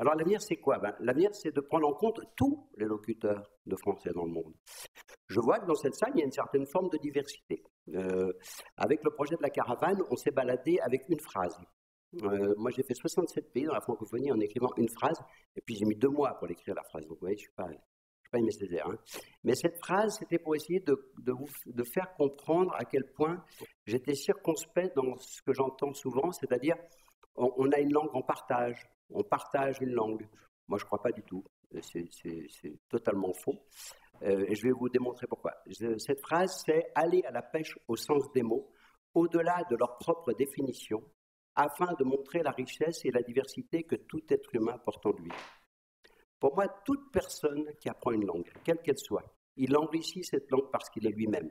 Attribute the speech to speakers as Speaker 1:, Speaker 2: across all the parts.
Speaker 1: Alors l'avenir, c'est quoi? L'avenir, c'est de prendre en compte tous les locuteurs de français dans le monde. Je vois que dans cette salle, il y a une certaine forme de diversité. Avec le projet de la caravane, on s'est baladé avec une phrase. Moi, j'ai fait 67 pays dans la francophonie en écrivant une phrase, et puis j'ai mis 2 mois pour l'écrire, la phrase. Donc, vous voyez, je ne suis pas Aimé Césaire. Hein. Mais cette phrase, c'était pour essayer de faire comprendre à quel point j'étais circonspect dans ce que j'entends souvent, c'est-à-dire, on a une langue en partage, on partage une langue. Moi, je ne crois pas du tout. C'est totalement faux. Et je vais vous démontrer pourquoi. Cette phrase, c'est « aller à la pêche au sens des mots, au-delà de leur propre définition, afin de montrer la richesse et la diversité que tout être humain porte en lui. » Pour moi, toute personne qui apprend une langue, quelle qu'elle soit, il enrichit cette langue parce qu'il est lui-même.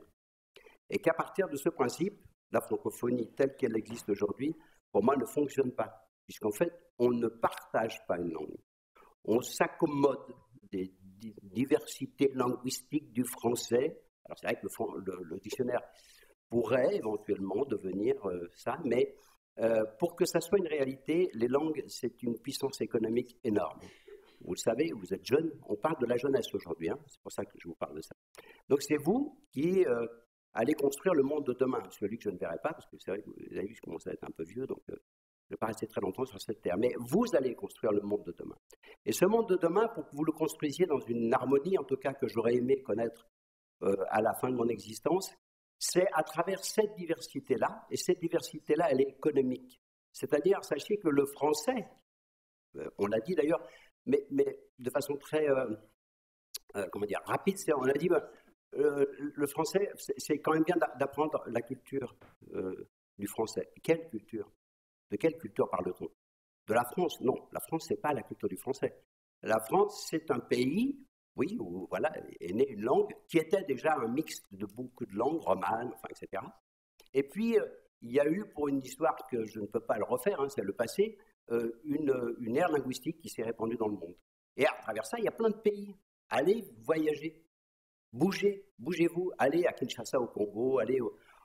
Speaker 1: Et qu'à partir de ce principe, la francophonie telle qu'elle existe aujourd'hui, pour moi, ne fonctionne pas. Puisqu'en fait, on ne partage pas une langue. On s'accommode des diversités linguistiques du français. Alors c'est vrai que le dictionnaire pourrait éventuellement devenir ça, mais pour que ça soit une réalité, les langues, c'est une puissance économique énorme. Vous le savez, vous êtes jeune, on parle de la jeunesse aujourd'hui, hein, c'est pour ça que je vous parle de ça. Donc c'est vous qui allez construire le monde de demain, celui que je ne verrai pas, parce que c'est vrai que vous avez vu, je commence à être un peu vieux, donc je ne vais pas rester très longtemps sur cette terre, mais vous allez construire le monde de demain. Et ce monde de demain, pour que vous le construisiez dans une harmonie, en tout cas que j'aurais aimé connaître à la fin de mon existence, c'est à travers cette diversité-là, et cette diversité-là, elle est économique. C'est-à-dire, sachez que le français, on l'a dit d'ailleurs, mais de façon très rapide, on a dit, le français, c'est quand même bien d'apprendre la culture du français. Quelle culture? De quelle culture parle-t-on? De la France? Non, la France, ce n'est pas la culture du français. La France, c'est un pays, oui, où voilà, est née une langue qui était déjà un mix de beaucoup de langues, romanes, enfin, etc. Et puis, il y a eu, pour une histoire que je ne peux pas le refaire, hein, c'est le passé, une ère linguistique qui s'est répandue dans le monde. Et à travers ça, il y a plein de pays. Allez voyager, bougez-vous, allez à Kinshasa au Congo, allez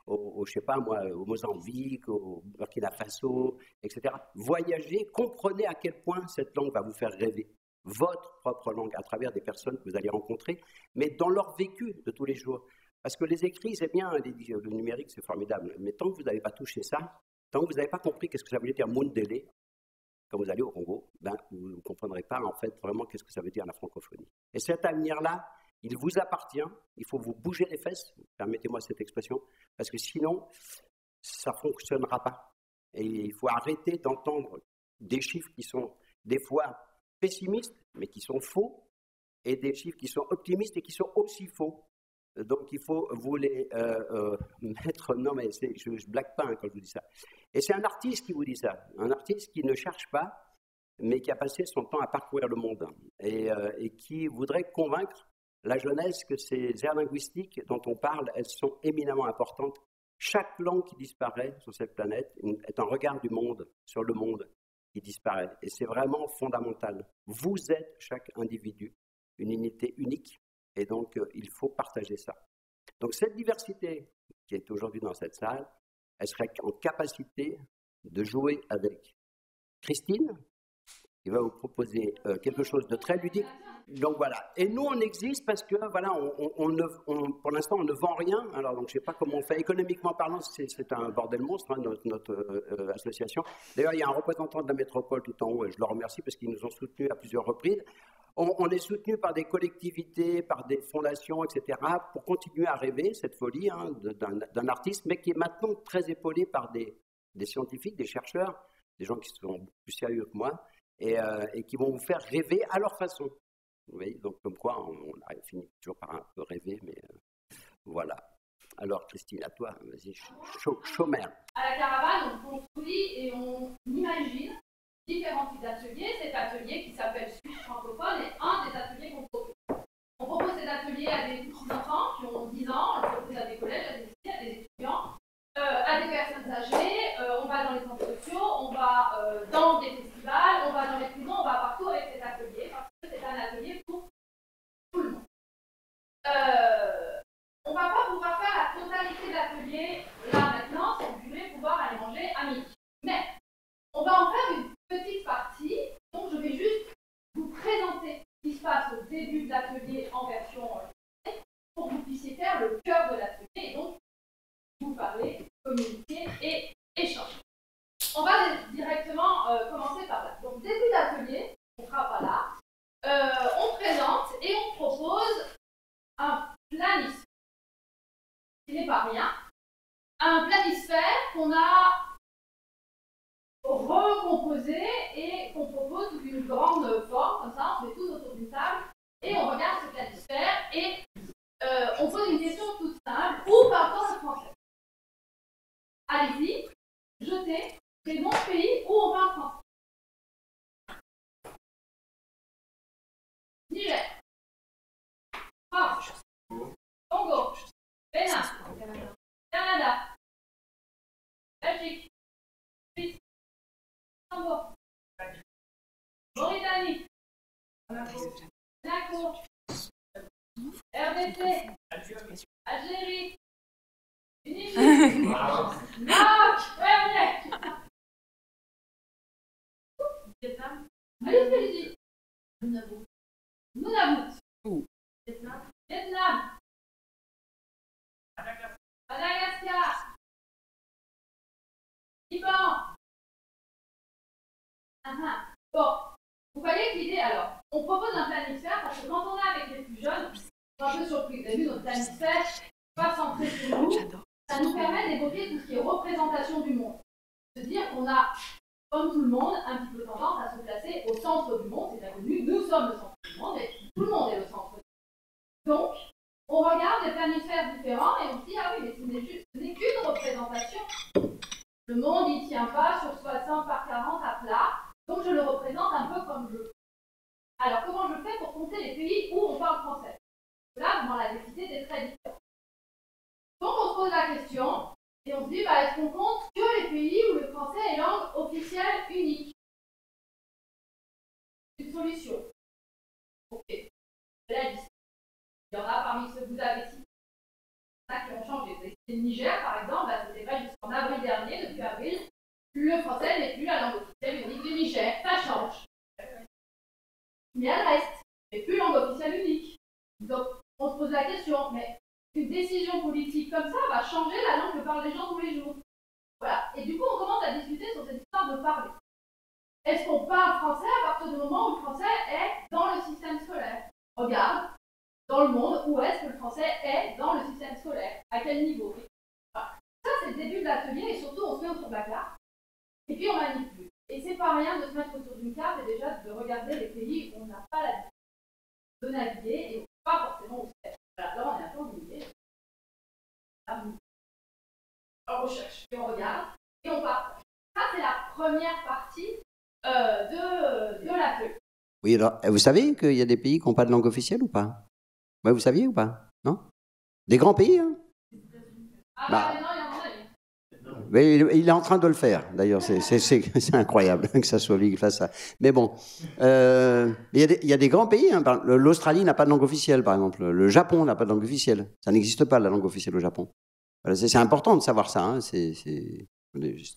Speaker 1: je sais pas moi, au Mozambique, au Burkina Faso, etc. Voyagez, comprenez à quel point cette langue va vous faire rêver. Votre propre langue, à travers des personnes que vous allez rencontrer, mais dans leur vécu de tous les jours. Parce que les écrits, c'est bien, le numérique, c'est formidable, mais tant que vous n'avez pas touché ça, tant que vous n'avez pas compris qu'est-ce que ça voulait dire Mundele, quand vous allez au Congo, vous ne comprendrez pas en fait vraiment qu'est-ce que ça veut dire la francophonie. Et cet avenir-là, il vous appartient, il faut vous bouger les fesses, permettez-moi cette expression, parce que sinon, ça ne fonctionnera pas. Et il faut arrêter d'entendre des chiffres qui sont des fois pessimistes, mais qui sont faux, et des chiffres qui sont optimistes et qui sont aussi faux. Donc il faut vous les mettre... Non mais je ne blague pas hein, quand je vous dis ça. Et c'est un artiste qui vous dit ça, un artiste qui ne cherche pas, mais qui a passé son temps à parcourir le monde et qui voudrait convaincre la jeunesse que ces aires linguistiques dont on parle, elles sont éminemment importantes. Chaque langue qui disparaît sur cette planète est un regard du monde sur le monde qui disparaît. Et c'est vraiment fondamental. Vous êtes chaque individu, une unité unique, et donc il faut partager ça. Donc cette diversité qui est aujourd'hui dans cette salle, elle serait en capacité de jouer avec Christine, qui va vous proposer quelque chose de très ludique. Donc voilà. Et nous, on existe parce que, voilà, pour l'instant, on ne vend rien. Alors, donc, je ne sais pas comment on fait. Économiquement parlant, c'est un bordel monstre, hein, notre association. D'ailleurs, il y a un représentant de la métropole tout en haut, et je le remercie parce qu'ils nous ont soutenus à plusieurs reprises. On est soutenu par des collectivités, par des fondations, etc., pour continuer à rêver cette folie hein, d'un artiste, mais qui est maintenant très épaulé par des scientifiques, des chercheurs, des gens qui sont plus sérieux que moi, et qui vont vous faire rêver à leur façon. Vous voyez, donc comme quoi on finit toujours par un peu rêver, mais voilà. Alors Christine, à toi, vas-y, chômeur.
Speaker 2: À la caravane, on construit et on imagine différents types d'ateliers. Cet atelier qui s'appelle Suisse francophone est un des ateliers qu'on propose. On propose cet atelier à des petits-enfants qui ont 10 ans, on le propose à des collèges, à des lycées, à des étudiants, à des personnes âgées, on va dans les centres sociaux, on va dans des festivals, on va dans les prisons, on va partout avec cet atelier, parce que c'est un atelier pour tout le monde. On ne va pas pouvoir faire la totalité de l'atelier là maintenant, si vous voulez pouvoir aller manger à midi. Mais on va en faire une petite partie, donc je vais juste l'atelier en version pour que vous puissiez faire le cœur de l'atelier et donc vous parler, communiquer et échanger. On va directement commencer par là. Donc, début d'atelier, on ne fera pas là. On présente et on propose un planisphère, qui n'est pas rien. Un planisphère qu'on a recomposé et qu'on propose sous une grande forme, comme ça, on se met tous autour d'une table et on regarde ce planisphère et on pose une question toute simple. Où parle-t-on le français? Allez-y, jetez les noms de pays où on parle français. Niger, France, Congo, Bénin, Canada, Belgique, Suisse, Luxembourg, Mauritanie, Monaco, RDC, Algérie, Tunisie, Maroc, Vietnam, allez-y, Nunavut, Vietnam, Madagascar, Liban. Bon, vous voyez que l'idée, alors, on propose un planisphère parce que quand on est avec les plus jeunes, on est un peu surpris. Vous avez vu, notre planisphère, pas centré sur nous, ça nous permet d'évoquer tout ce qui est représentation du monde. Se dire qu'on a, comme tout le monde, un petit peu tendance à se placer au centre du monde, c'est bien connu, nous sommes le centre du monde, et tout le monde est le centre du monde. Donc, on regarde des planisphères différents et on se dit, ah oui, mais ce n'est qu'une représentation. Le monde, il ne tient pas sur 60 par 40 à plat, donc je le représente un peu comme je veux. Alors, comment je fais pour compter les pays où on parle français? Là, vraiment, la nécessité est très différente. Donc, on se pose la question, et on se dit, est-ce qu'on compte que les pays où le français est langue officielle unique? Une solution. Ok. C'est la liste. Il y en a parmi ceux que vous avez cités. Il y en a qui ont changé. Vous avez cité le Niger, par exemple, c'était pas jusqu'en avril dernier, depuis avril, le français n'est plus la langue officielle unique du Niger. Ça change. Mais elle reste. C'est plus langue officielle unique. Donc, on se pose la question, mais une décision politique comme ça va changer la langue que parlent les gens tous les jours. Voilà. Et du coup, on commence à discuter sur cette histoire de parler. Est-ce qu'on parle français à partir du moment où le français est dans le système scolaire? Regarde, dans le monde, où est-ce que le français est dans le système scolaire? À quel niveau? Voilà. Ça, c'est le début de l'atelier, et surtout, on se met autour de la carte, et puis on manipule. Et c'est pas rien de se mettre autour d'une carte et déjà de regarder les pays où on n'a pas l'habitude de naviguer et où on n'est pas forcément au fait. Voilà, là, on est un peu ennuyé. On recherche, et on regarde, et on partage. Ça, c'est la première partie de l'atelier.
Speaker 1: Oui, alors, vous savez qu'il y a des pays qui n'ont pas de langue officielle ou pas? Ouais, vous saviez ou pas? Non? Des grands pays, hein?
Speaker 2: Ah, non, il y en a.
Speaker 1: Mais il est en train de le faire, d'ailleurs, c'est incroyable que ça soit lui qui fasse ça. Mais bon, il y a des grands pays, hein. L'Australie n'a pas de langue officielle, par exemple. Le Japon n'a pas de langue officielle. Ça n'existe pas, la langue officielle au Japon. Voilà, c'est important de savoir ça. Hein. C'est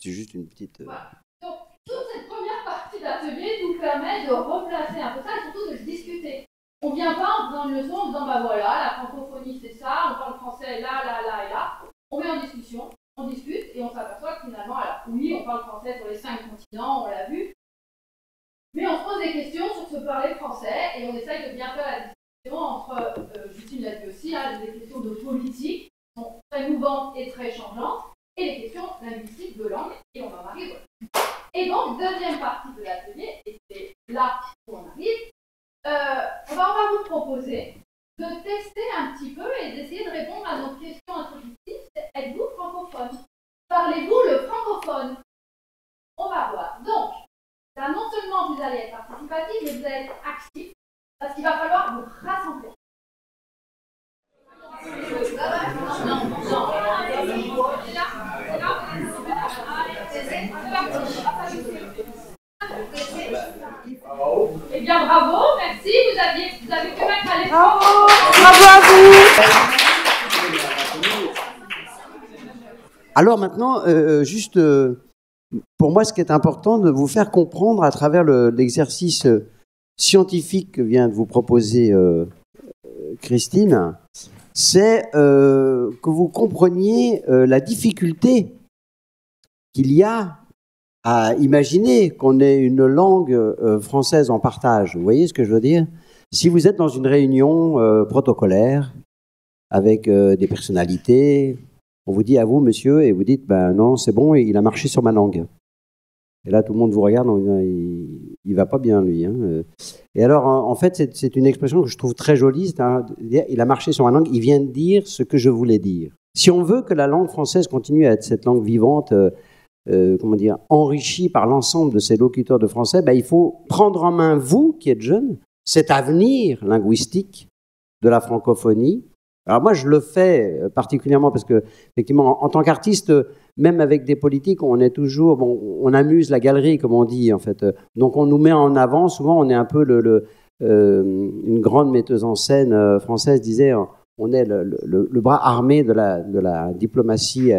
Speaker 1: juste une petite...
Speaker 2: Voilà. Donc, toute cette première partie d'atelier nous permet de replacer un peu ça et surtout de se discuter. On ne vient pas en faisant une leçon en disant, voilà, la francophonie c'est ça, on parle français là, là, là et là. On met en discussion, on discute et on s'aperçoit que finalement, alors oui, on parle français sur les 5 continents, on l'a vu, mais on se pose des questions sur ce parler français et on essaye de bien faire la distinction entre, Justine l'a dit aussi, hein, des questions de politique qui sont très mouvantes et très changeantes et les questions linguistiques de langue et on en arrive. Et donc, deuxième partie de l'atelier, et c'est là où on arrive, on va vous proposer de tester un petit peu et d'essayer de répondre à notre question introductive. Êtes-vous francophone? Parlez-vous le francophone? On va voir. Donc, là, non seulement vous allez être participatif, mais vous allez être actif, parce qu'il va falloir vous rassembler. Eh bien, bravo, merci. Vous avez que mettre à l'effort.
Speaker 3: Bravo à vous.
Speaker 1: Alors maintenant, juste pour moi, ce qui est important, de vous faire comprendre à travers l'exercice scientifique que vient de vous proposer Christine, c'est que vous compreniez la difficulté qu'il y a à imaginer qu'on ait une langue française en partage. Vous voyez ce que je veux dire? Si vous êtes dans une réunion protocolaire avec des personnalités, on vous dit à vous, monsieur, et vous dites, ben non, c'est bon, il a marché sur ma langue. Et là, tout le monde vous regarde, il va pas bien, lui. Hein. Et alors, en fait, c'est une expression que je trouve très jolie. Il a marché sur ma langue, il vient de dire ce que je voulais dire. Si on veut que la langue française continue à être cette langue vivante, enrichie par l'ensemble de ses locuteurs de français, ben, il faut prendre en main, vous qui êtes jeunes, cet avenir linguistique de la francophonie. Alors moi, je le fais particulièrement parce que, effectivement, en tant qu'artiste, même avec des politiques, on est toujours, on amuse la galerie, comme on dit, en fait. Donc on nous met en avant. Souvent, on est un peu une grande metteuse en scène française disait, on est le bras armé de la diplomatie.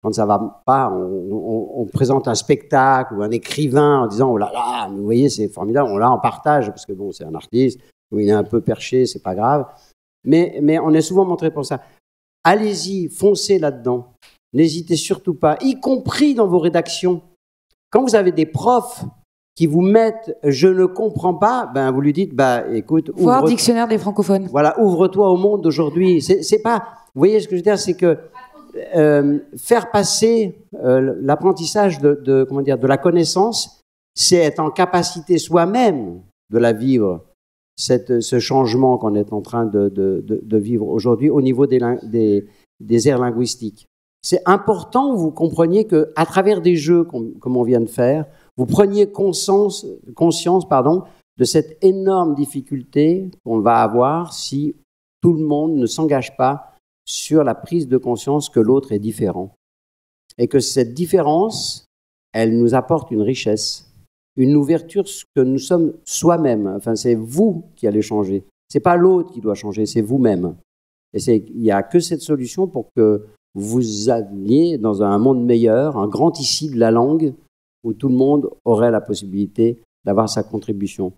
Speaker 1: Quand ça va pas, on présente un spectacle ou un écrivain en disant, oh là là, vous voyez, c'est formidable, on l'a en partage parce que bon, c'est un artiste, il est un peu perché, c'est pas grave. Mais on est souvent montré pour ça. Allez-y, foncez là-dedans. N'hésitez surtout pas, y compris dans vos rédactions. Quand vous avez des profs qui vous mettent « je ne comprends pas », ben vous lui dites « écoute… »
Speaker 3: Voir dictionnaire des francophones.
Speaker 1: Voilà, ouvre-toi au monde d'aujourd'hui. C'est pas… Vous voyez ce que je veux dire, c'est que faire passer l'apprentissage de la connaissance, c'est être en capacité soi-même de la vivre. Ce changement qu'on est en train de vivre aujourd'hui au niveau des aires linguistiques. C'est important que vous compreniez qu'à travers des jeux comme on vient de faire, vous preniez conscience de cette énorme difficulté qu'on va avoir si tout le monde ne s'engage pas sur la prise de conscience que l'autre est différent. Et que cette différence, elle nous apporte une richesse. Une ouverture que nous sommes soi-même. Enfin, c'est vous qui allez changer. C'est pas l'autre qui doit changer, c'est vous-même. Et il n'y a que cette solution pour que vous alliez dans un monde meilleur, un grand ici de la langue, où tout le monde aurait la possibilité d'avoir sa contribution.